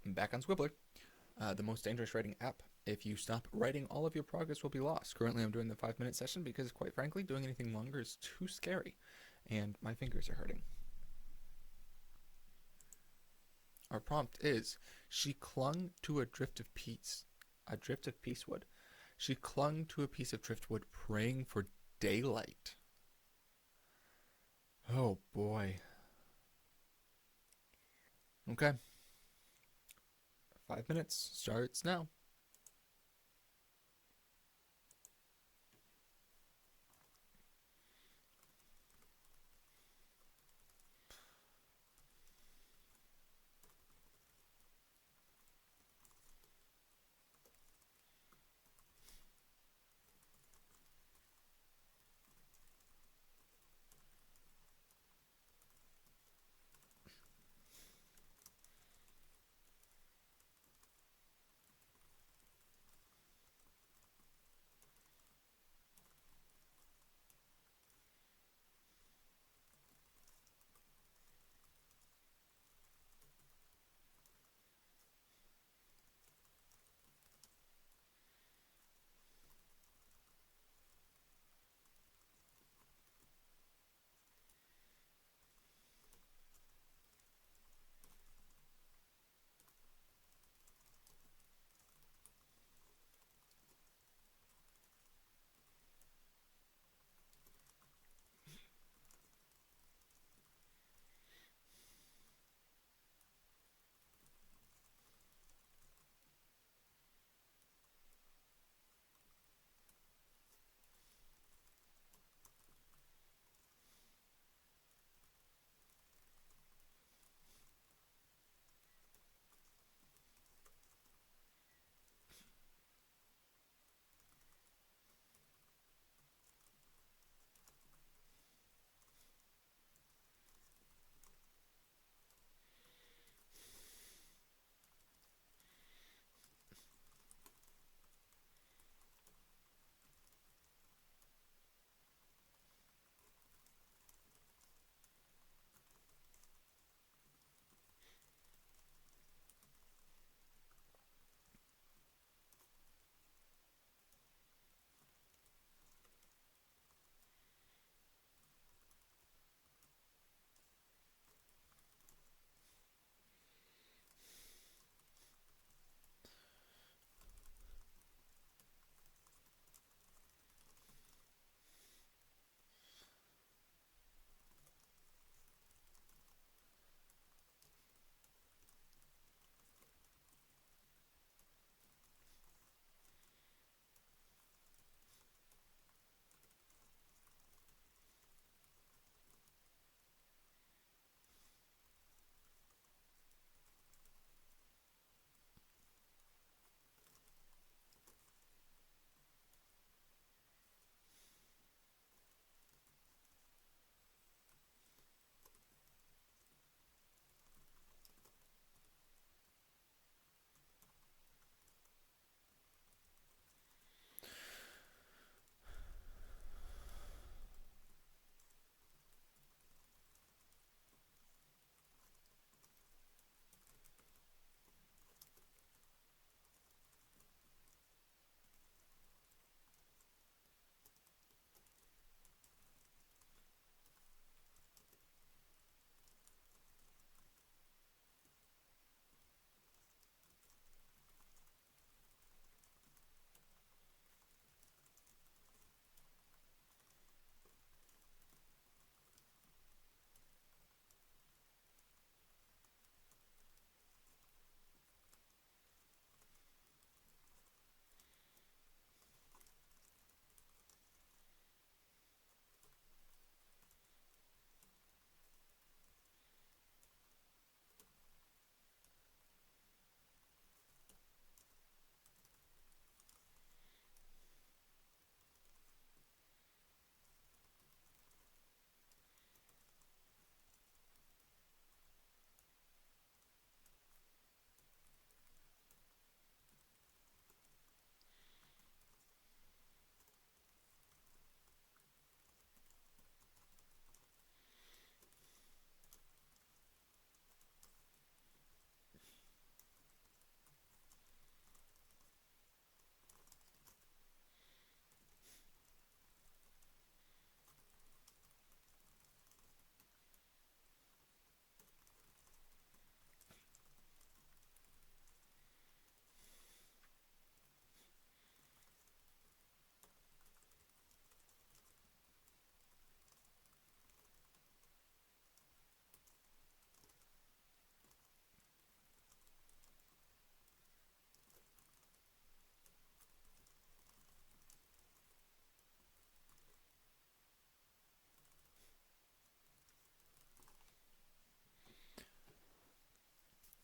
Back on Squibbler, the most dangerous writing app. If you stop writing, all of your progress will be lost. Currently, I'm doing the 5-minute session because, quite frankly, doing anything longer is too scary, and my fingers are hurting. Our prompt is, she clung to a drift of peacewood. She clung to a piece of driftwood, praying for daylight. Oh boy. Okay. 5 minutes starts now.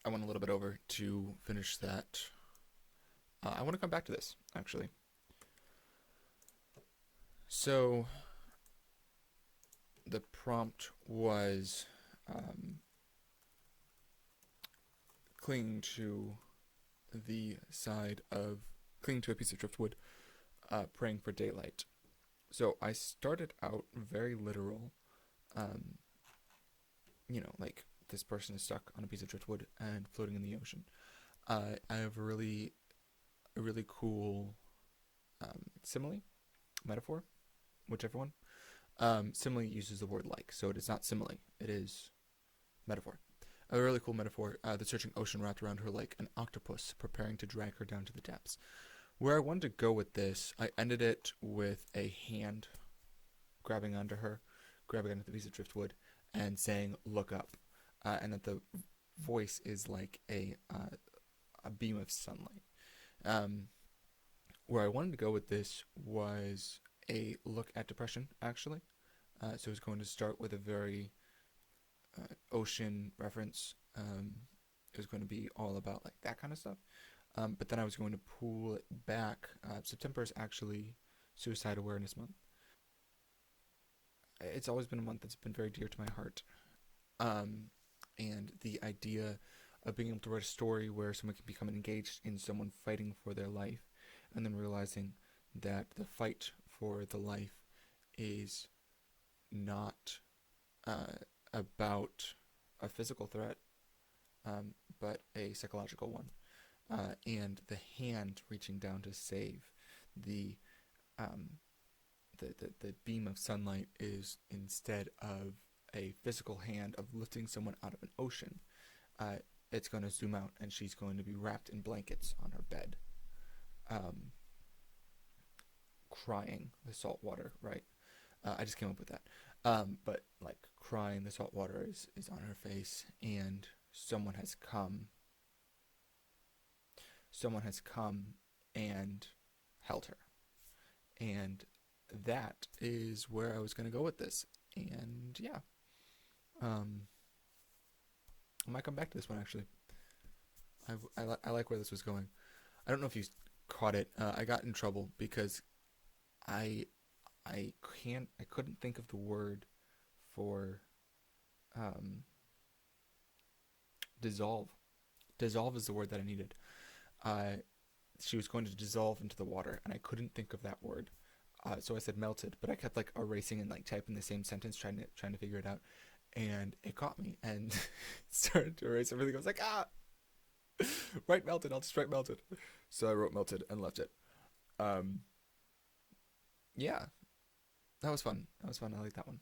I went a little bit over to finish that. I want to come back to this actually. So the prompt was um, clinging to the side of clinging to a piece of driftwood, praying for daylight. So I started out very literal, um, like this person is stuck on a piece of driftwood and floating in the ocean. I have a really cool simile, metaphor, whichever one. Simile uses the word like, so it is not simile, it is metaphor. A really cool metaphor. The searching ocean wrapped around her like an octopus preparing to drag her down to the depths. Where I wanted to go with this, I ended it with a hand grabbing onto her, grabbing onto the piece of driftwood, and saying, "Look up," and that the voice is like a beam of sunlight. Um, where I wanted to go with this was a look at depression, actually. So it's going to start with a very ocean reference. It was going to be all about like that kind of stuff. But then I was going to pull it back. September is actually Suicide Awareness Month. It's always been a month that's been very dear to my heart. Um, and the idea of being able to write a story where someone can become engaged in someone fighting for their life, and then realizing that the fight for the life is not uh, about a physical threat, but a psychological one. And the hand reaching down to save the um, the beam of sunlight is instead of a physical hand of lifting someone out of an ocean, uh, it's going to zoom out and she's going to be wrapped in blankets on her bed, um, crying the salt water, right? I just came up with that. But like crying, the salt water is on her face, and someone has come and held her. And that is where I was going to go with this. And yeah, um, I might come back to this one actually. I like where this was going. I don't know if you caught it. I got in trouble because I I couldn't think of the word for um, dissolve. Dissolve is the word that I needed. Uh, she was going to dissolve into the water, and I couldn't think of that word. So I said melted, but I kept like erasing and like typing the same sentence, trying to figure it out, and it caught me and started to erase everything. I was like, write melted. I'll just write melted. So I wrote melted and left it. Um, yeah, that was fun. That was fun. I like that one.